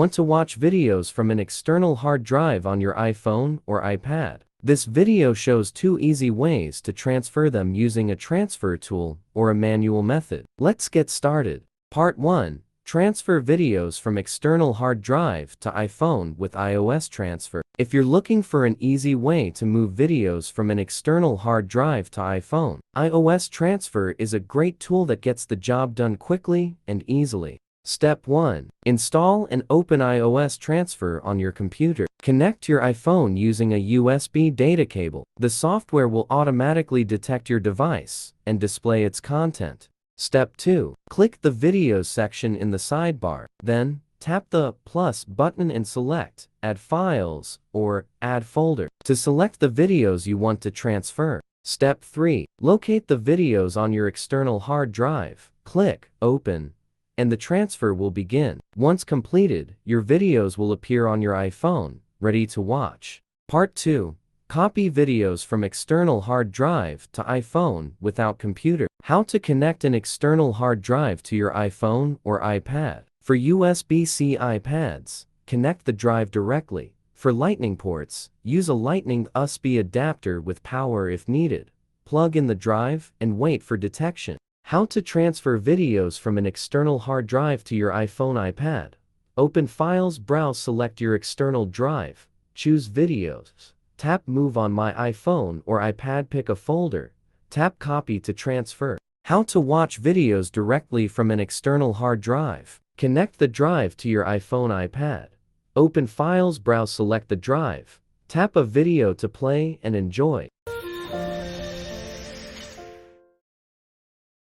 Want to watch videos from an external hard drive on your iPhone or iPad? This video shows 2 easy ways to transfer them using a transfer tool or a manual method. Let's get started. Part 1. Transfer videos from external hard drive to iPhone with iOS transfer. If you're looking for an easy way to move videos from an external hard drive to iPhone, iOS transfer is a great tool that gets the job done quickly and easily. Step 1. Install and open iOS transfer on your computer. Connect your iPhone using a USB data cable. The software will automatically detect your device and display its content. Step 2. Click the Videos section in the sidebar. Then, tap the plus button and select Add Files or Add Folder to select the videos you want to transfer. Step 3. Locate the videos on your external hard drive. Click Open, and the transfer will begin. Once completed, your videos will appear on your iPhone, ready to watch. Part 2. Copy videos from external hard drive to iPhone without computer. How to connect an external hard drive to your iPhone or iPad. For USB-C iPads, connect the drive directly. For Lightning ports, use a Lightning USB adapter with power if needed. Plug in the drive and wait for detection. How to transfer videos from an external hard drive to your iPhone iPad. Open Files, browse, select your external drive, choose Videos. Tap Move on my iPhone or iPad, pick a folder. Tap Copy to transfer. How to watch videos directly from an external hard drive. Connect the drive to your iPhone iPad. Open Files, browse, select the drive. Tap a video to play and enjoy.